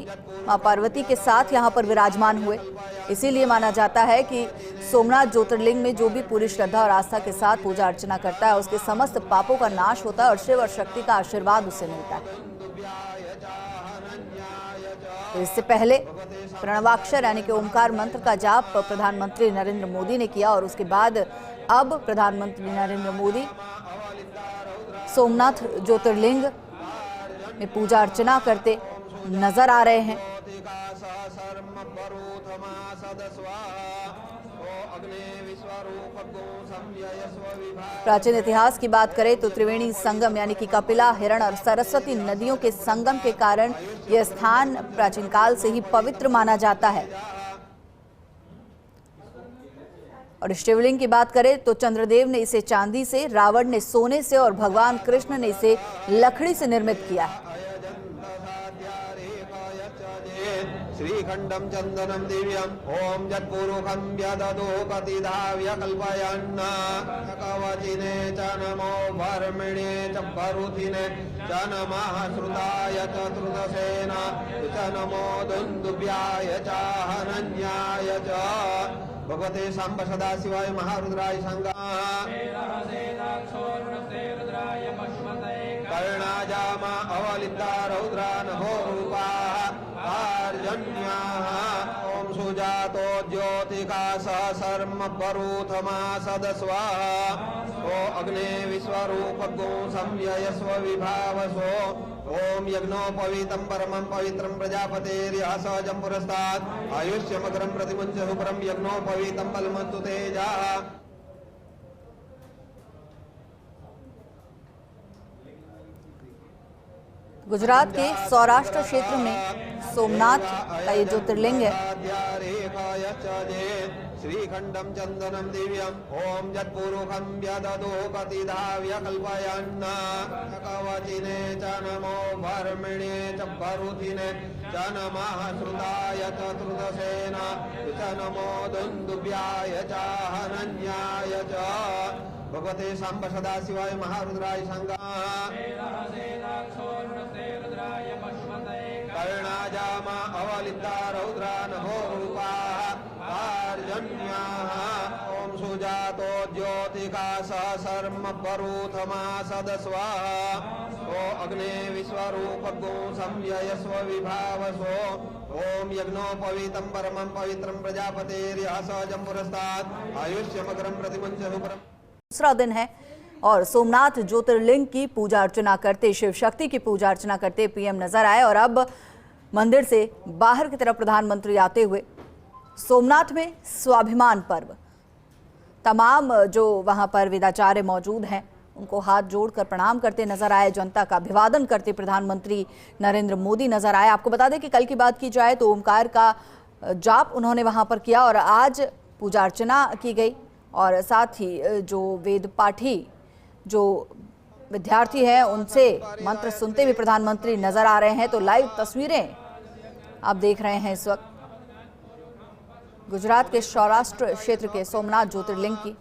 मां पार्वती के साथ यहाँ पर विराजमान हुए। इसीलिए माना जाता है कि सोमनाथ ज्योतिर्लिंग में जो भी पूरी श्रद्धा और आस्था के साथ पूजा अर्चना करता है उसके समस्त पापों का नाश होता है और शिव और शक्ति का आशीर्वाद उसे मिलता है। तो इससे पहले प्रणवाक्षर यानी कि ओमकार मंत्र का जाप प्रधानमंत्री नरेंद्र मोदी ने किया और उसके बाद अब प्रधानमंत्री नरेंद्र मोदी सोमनाथ ज्योतिर्लिंग में पूजा अर्चना करते नजर आ रहे हैं। प्राचीन इतिहास की बात करें तो त्रिवेणी संगम यानी कि कपिला, हिरण और सरस्वती नदियों के संगम के कारण यह स्थान प्राचीन काल से ही पवित्र माना जाता है। और शिवलिंग की बात करें तो चंद्रदेव ने इसे चांदी से, रावण ने सोने से और भगवान कृष्ण ने इसे लकड़ी से निर्मित किया है। श्रीखंडम चंदनम दिव्यम ओम जत्पुरुखम व्यददो पतिधाव्य कल्पयन्ना कवचिने च नमो वर्मिणे च परुथिने च नमः श्रुताय चतुर्दशेन च नमो दुन्दुभ्याय च हनन्याय च भगवते सांब सदाशिवाय महारुद्राय संगाः कर्णाजामा अवलिता रौद्रा नभो रूपाः ओम सुजातो ज्योतिका सहस्रम परूथमा सदस्वाहा ओ अग्ने विश्वरूप गो संयस्व विभावसो ओम यज्ञोपवीतं परमं पवित्रं प्रजापतेर्यः सहजं पुरस्तात् आयुष्यमग्रं प्रतिमुञ्च सुपरं यज्ञोपवीतं बलमस्तु तेजः। गुजरात के सौराष्ट्र क्षेत्र में सोमनाथ का ये ज्योतिर्लिंग है। श्रीखंडम चंदनम दिव्यम ओम जत्पुरुखम व्यददो पतिधाव्य कल्पयन्ना कवचिने च नमो वर्मिणे च परुथिने च नमः श्रुताय चतुर्दशेन च नमो दुन्दुभ्याय च हनन्याय च भगवते सांब सदाशिवाय महारुद्राय संगाः कर्णाजामा अवलिता रौद्रा नभो रूपाः ओम सुजातो ज्योतिका सहस्रम परूथमा सदस्वाहा ओ अग्ने विश्वरूप गो संयस्व विभावसो ओम यज्ञोपवीतं परमं पवित्रं प्रजापतेर्यः सहजं पुरस्तात् आयुष्यमग्रं प्रतिमुञ्च सुपरम्। दूसरा दिन है और सोमनाथ ज्योतिर्लिंग की पूजा अर्चना करते, शिव शक्ति की पूजा अर्चना करते पीएम नजर आए और अब मंदिर से बाहर की तरफ प्रधानमंत्री आते हुए सोमनाथ में स्वाभिमान पर्व, तमाम जो वहां पर वेदाचार्य मौजूद हैं उनको हाथ जोड़कर प्रणाम करते नजर आए, जनता का अभिवादन करते प्रधानमंत्री नरेंद्र मोदी नजर आए। आपको बता दें कि कल की बात की जाए तो ओमकार का जाप उन्होंने वहां पर किया और आज पूजा अर्चना की गई और साथ ही जो वेद पाठी जो विद्यार्थी हैं उनसे मंत्र सुनते भी प्रधानमंत्री नजर आ रहे हैं। तो लाइव तस्वीरें आप देख रहे हैं इस वक्त गुजरात के सौराष्ट्र क्षेत्र के सोमनाथ ज्योतिर्लिंग की।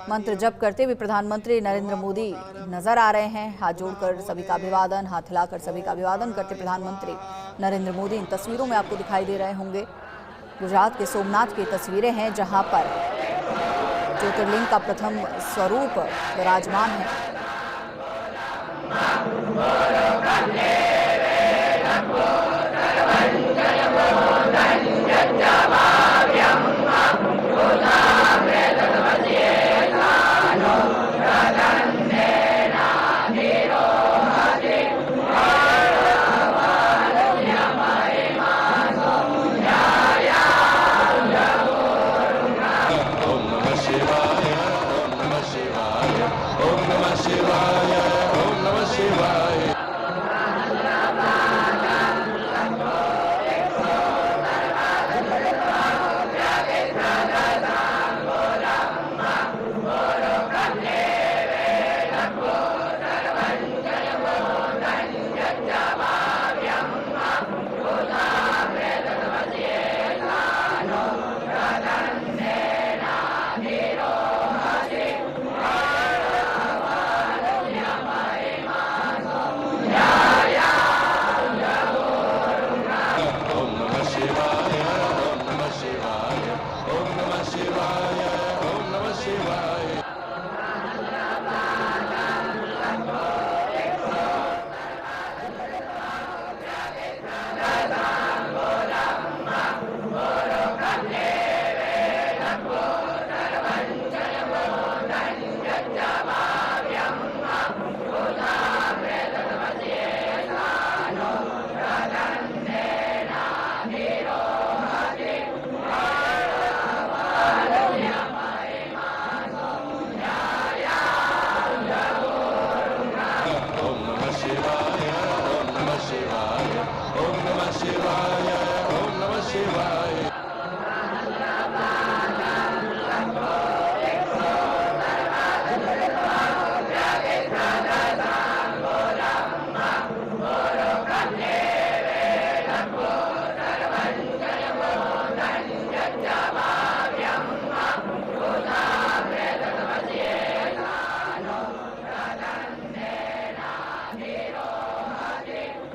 मंत्र जप करते हुए प्रधानमंत्री नरेंद्र मोदी नजर आ रहे हैं, हाथ जोड़कर सभी का अभिवादन, हाथ हिलाकर सभी का अभिवादन करते प्रधानमंत्री नरेंद्र मोदी। इन तस्वीरों में आपको दिखाई दे रहे होंगे गुजरात के सोमनाथ की तस्वीरें हैं जहां पर ज्योतिर्लिंग का प्रथम स्वरूप विराजमान है।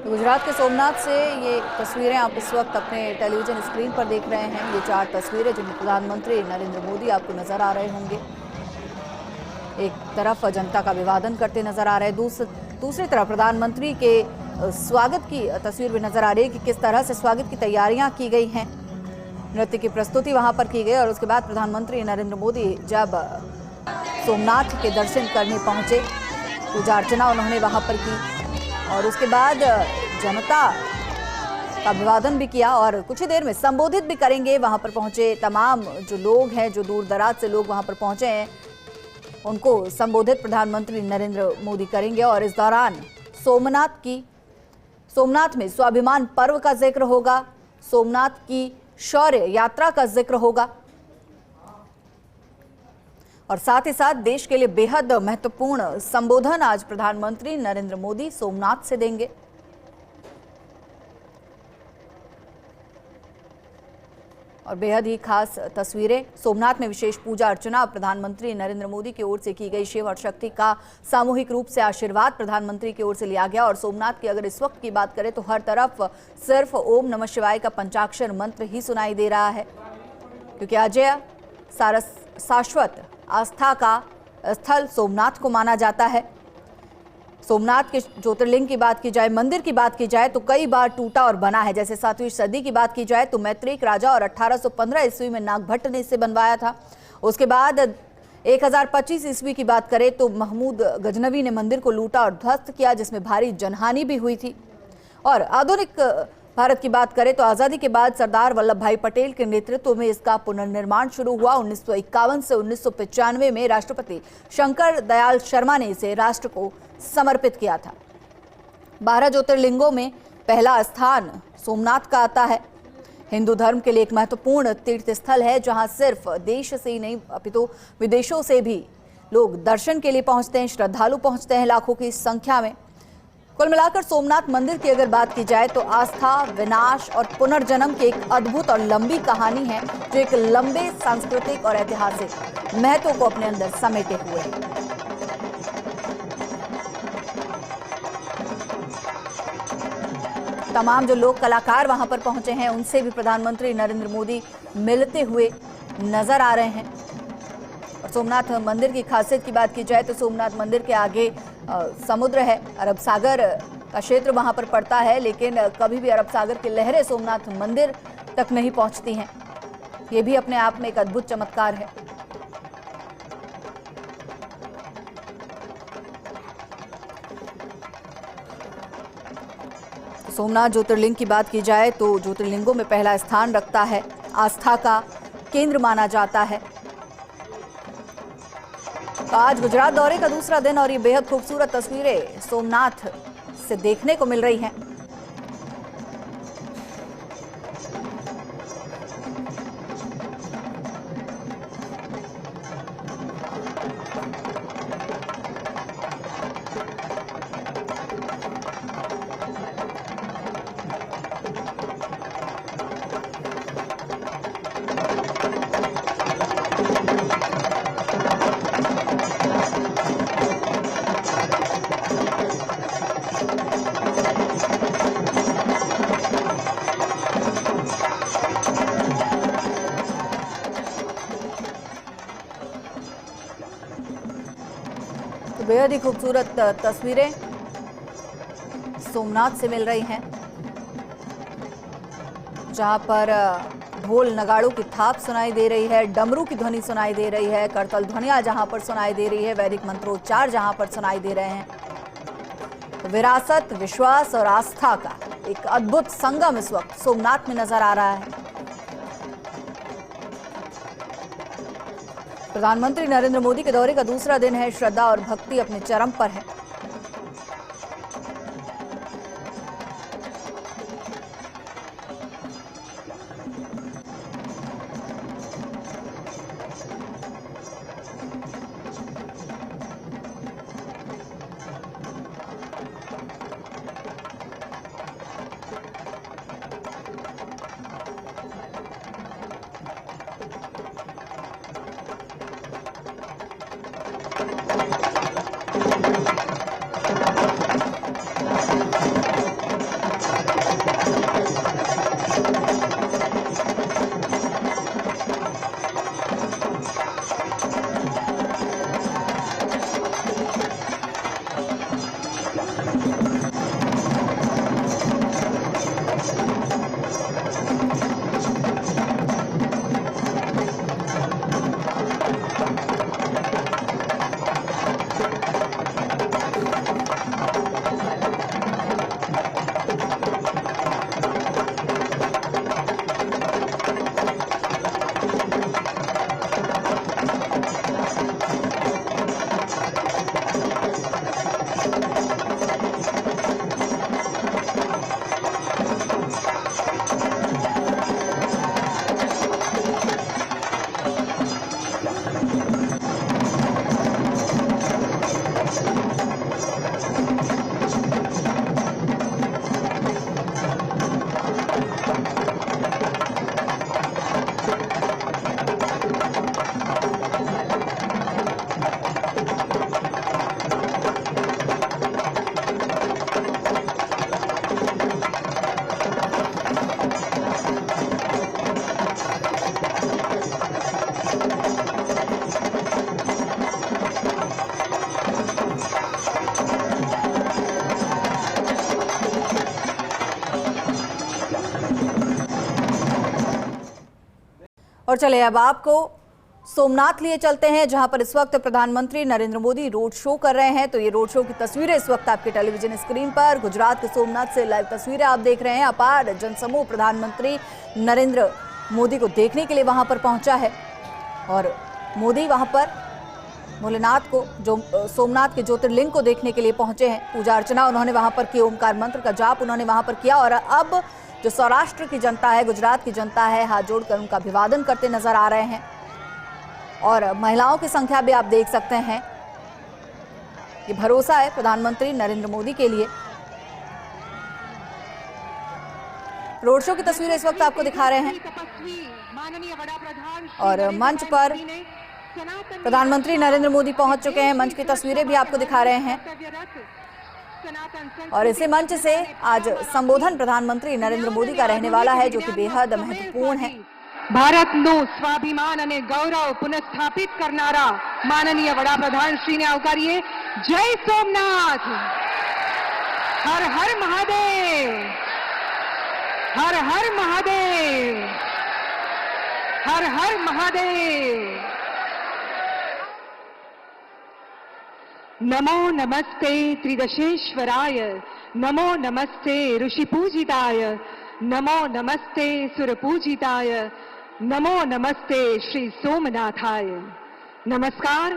तो गुजरात के सोमनाथ से ये तस्वीरें आप इस वक्त अपने टेलीविजन स्क्रीन पर देख रहे हैं। ये 4 तस्वीरें जिनमें प्रधानमंत्री नरेंद्र मोदी आपको नजर आ रहे होंगे। एक तरफ जनता का अभिवादन करते नजर आ रहे हैं, दूसरी तरफ प्रधानमंत्री के स्वागत की तस्वीर भी नजर आ रही है कि किस तरह से स्वागत की तैयारियां की गई हैं। नृत्य की प्रस्तुति वहां पर की गई और उसके बाद प्रधानमंत्री नरेंद्र मोदी जब सोमनाथ के दर्शन करने पहुंचे, पूजा अर्चना उन्होंने वहां पर की और उसके बाद जनता का अभिवादन भी किया और कुछ ही देर में संबोधित भी करेंगे। वहां पर पहुंचे तमाम जो लोग हैं, जो दूर दराज से लोग वहां पर पहुंचे हैं, उनको संबोधित प्रधानमंत्री नरेंद्र मोदी करेंगे और इस दौरान सोमनाथ में स्वाभिमान पर्व का जिक्र होगा, सोमनाथ की शौर्य यात्रा का जिक्र होगा और साथ ही साथ देश के लिए बेहद महत्वपूर्ण संबोधन आज प्रधानमंत्री नरेंद्र मोदी सोमनाथ से देंगे। और बेहद ही खास तस्वीरें। सोमनाथ में विशेष पूजा अर्चना प्रधानमंत्री नरेंद्र मोदी की ओर से की गई। शिव और शक्ति का सामूहिक रूप से आशीर्वाद प्रधानमंत्री की ओर से लिया गया और सोमनाथ की अगर इस वक्त की बात करें तो हर तरफ सिर्फ ओम नमः शिवाय का पंचाक्षर मंत्र ही सुनाई दे रहा है, क्योंकि अजय शाश्वत आस्था का स्थल सोमनाथ को माना जाता है। सोमनाथ के ज्योतिर्लिंग की बात की जाए, मंदिर की बात की जाए तो कई बार टूटा और बना है। जैसे 7वीं सदी की बात की जाए तो मैत्रेयी राजा और 1815 ईस्वी में नागभट्ट ने इसे बनवाया था। उसके बाद 1025 ईस्वी की बात करें तो महमूद गजनवी ने मंदिर को लूटा और ध्वस्त किया, जिसमें भारी जनहानि भी हुई थी। और आधुनिक भारत की बात करें तो आज़ादी के बाद सरदार वल्लभ भाई पटेल के नेतृत्व में इसका पुनर्निर्माण शुरू हुआ। 1951 से 1995 में राष्ट्रपति शंकर दयाल शर्मा ने इसे राष्ट्र को समर्पित किया था। 12 ज्योतिर्लिंगों में पहला स्थान सोमनाथ का आता है। हिंदू धर्म के लिए एक महत्वपूर्ण तीर्थ स्थल है, जहां सिर्फ देश से ही नहीं अपितु विदेशों से भी लोग दर्शन के लिए पहुंचते हैं, श्रद्धालु पहुंचते हैं लाखों की संख्या में। कुल मिलाकर सोमनाथ मंदिर की अगर बात की जाए तो आस्था, विनाश और पुनर्जन्म की एक अद्भुत और लंबी कहानी है, जो एक लंबे सांस्कृतिक और ऐतिहासिक महत्व को अपने अंदर समेटे हुए है। तमाम जो लोग कलाकार वहां पर पहुंचे हैं, उनसे भी प्रधानमंत्री नरेंद्र मोदी मिलते हुए नजर आ रहे हैं। और सोमनाथ मंदिर की खासियत की बात की जाए तो सोमनाथ मंदिर के आगे समुद्र है, अरब सागर का क्षेत्र वहां पर पड़ता है, लेकिन कभी भी अरब सागर की लहरें सोमनाथ मंदिर तक नहीं पहुंचती हैं। ये भी अपने आप में एक अद्भुत चमत्कार है। सोमनाथ ज्योतिर्लिंग की बात की जाए तो ज्योतिर्लिंगों में पहला स्थान रखता है, आस्था का केंद्र माना जाता है। आज गुजरात दौरे का दूसरा दिन और ये बेहद खूबसूरत तस्वीरें सोमनाथ से देखने को मिल रही हैं। बेहद ही खूबसूरत तस्वीरें सोमनाथ से मिल रही हैं, जहां पर ढोल नगाड़ों की थाप सुनाई दे रही है, डमरू की ध्वनि सुनाई दे रही है, करतल ध्वनियां जहां पर सुनाई दे रही है, वैदिक मंत्रोच्चार जहां पर सुनाई दे रहे हैं। विरासत, विश्वास और आस्था का एक अद्भुत संगम इस वक्त सोमनाथ में नजर आ रहा है। प्रधानमंत्री नरेंद्र मोदी के दौरे का दूसरा दिन है, श्रद्धा और भक्ति अपने चरम पर है। और चले अब आपको सोमनाथ लिए चलते हैं, जहां पर इस वक्त प्रधानमंत्री नरेंद्र मोदी रोड शो कर रहे हैं। तो ये रोड शो की तस्वीरें इस वक्त आपके टेलीविजन स्क्रीन पर, गुजरात के सोमनाथ से लाइव तस्वीरें आप देख रहे हैं। अपार जनसमूह प्रधानमंत्री नरेंद्र मोदी को देखने के लिए वहां पर पहुंचा है और मोदी वहां पर भोलेनाथ को, जो सोमनाथ के ज्योतिर्लिंग को देखने के लिए पहुंचे हैं। पूजा अर्चना उन्होंने वहां पर की, ओमकार मंत्र का जाप उन्होंने वहां पर किया और अब जो सौराष्ट्र की जनता है, गुजरात की जनता है, हाथ जोड़कर उनका अभिवादन करते नजर आ रहे हैं। और महिलाओं की संख्या भी आप देख सकते हैं। ये भरोसा है प्रधानमंत्री नरेंद्र मोदी के लिए। रोड शो की तस्वीरें इस वक्त आपको दिखा रहे हैं और मंच पर प्रधानमंत्री नरेंद्र मोदी पहुंच चुके हैं। मंच की तस्वीरें भी आपको दिखा रहे हैं और इसी मंच से आज संबोधन प्रधानमंत्री नरेंद्र मोदी का रहने वाला है, जो कि बेहद महत्वपूर्ण है। ભારતનું સ્વાભિમાન અને ગૌરવ પુનઃસ્થાપિત કરનારા માનનીય વડાપ્રધાન શ્રીને આવકારીએ। જય સોમનાથ, હર હર મહાદેવ, હર હર મહાદેવ, હર હર મહાદેવ। નમો નમસ્તે ત્રિદશેશ્વરાય, નમો નમસ્તે ઋષિપૂજિતાય, નમો નમસ્તે સુરપૂજિતાય, नमो नमस्ते श्री सोमनाथाय। नमस्कार।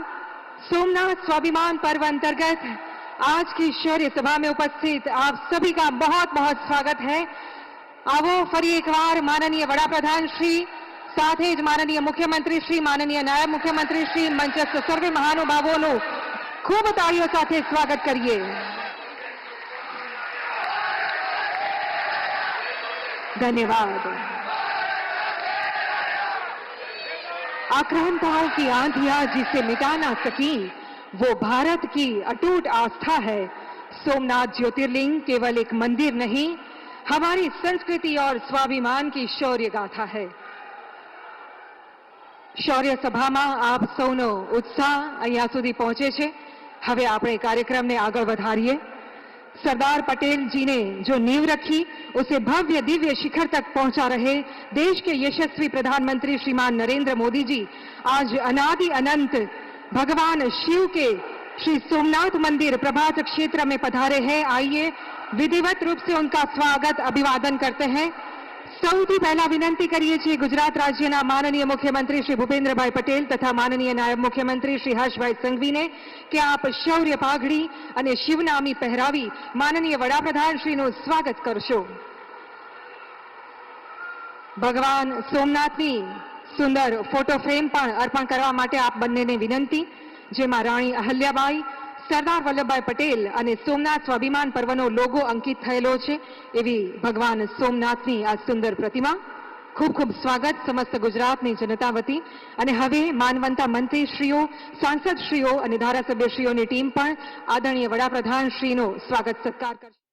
सोमनाथ स्वाभिमान पर्व अंतर्गत आज की शौर्य सभा में उपस्थित आप सभी का बहुत बहुत स्वागत है। आवो फरी एक बार माननीय वडाप्रधान श्री, साथे ज माननीय मुख्यमंत्री श्री, माननीय नायब मुख्यमंत्री श्री, मंचस्थ सर्वे महानुभावों खूब ताळीओ साथे स्वागत करिए। धन्यवाद। आक्रांताओं की आंधियां जिसे मिटा ना सकी, वो भारत की अटूट आस्था है। सोमनाथ ज्योतिर्लिंग केवल एक मंदिर नहीं, हमारी संस्कृति और स्वाभिमान की शौर्य गाथा है। शौर्य सभा में आप सौनो उत्साह अहिया सुधी पहुंचे छे। हवे आपणे कार्यक्रम ने आगळ वधारीए। सरदार पटेल जी ने जो नींव रखी, उसे भव्य दिव्य शिखर तक पहुंचा रहे देश के यशस्वी प्रधानमंत्री श्रीमान नरेंद्र मोदी जी आज अनादि अनंत भगवान शिव के श्री सोमनाथ मंदिर प्रभात क्षेत्र में पधारे हैं। आइए विधिवत रूप से उनका स्वागत अभिवादन करते हैं। સૌથી પહેલા વિનંતી કરીએ છીએ ગુજરાત રાજ્યના માનનીય મુખ્યમંત્રી શ્રી ભૂપેન્દ્રભાઈ પટેલ તથા માનનીય નાયબ મુખ્યમંત્રી શ્રી હર્ષભાઈ સંઘવીને કે આપ શૌર્ય પાઘડી અને શિવનામી પહેરાવી માનનીય વડાપ્રધાન શ્રીનું સ્વાગત કરશો। ભગવાન સોમનાથની સુંદર ફોટો ફ્રેમ પણ અર્પણ કરવા માટે આપ બંનેને વિનંતી, જેમાં રાણી અહલ્યાબાઈ, सरदार वल्लभभाई पटेल અને સોમનાથ સ્વાભિમાન પર્વનો લોગો અંકિત થયેલો છે એવી ભગવાન સોમનાથની આ સુંદર પ્રતિમા। ખૂબ ખૂબ સ્વાગત સમસ્ત ગુજરાતની જનતા વતી। અને હવે માનવંતા મંત્રીશ્રીઓ, સાંસદશ્રીઓ અને ધારાસભ્યશ્રીઓની ટીમ પણ આદરણીય વડાપ્રધાનશ્રીનો સ્વાગત સત્કાર કરશે।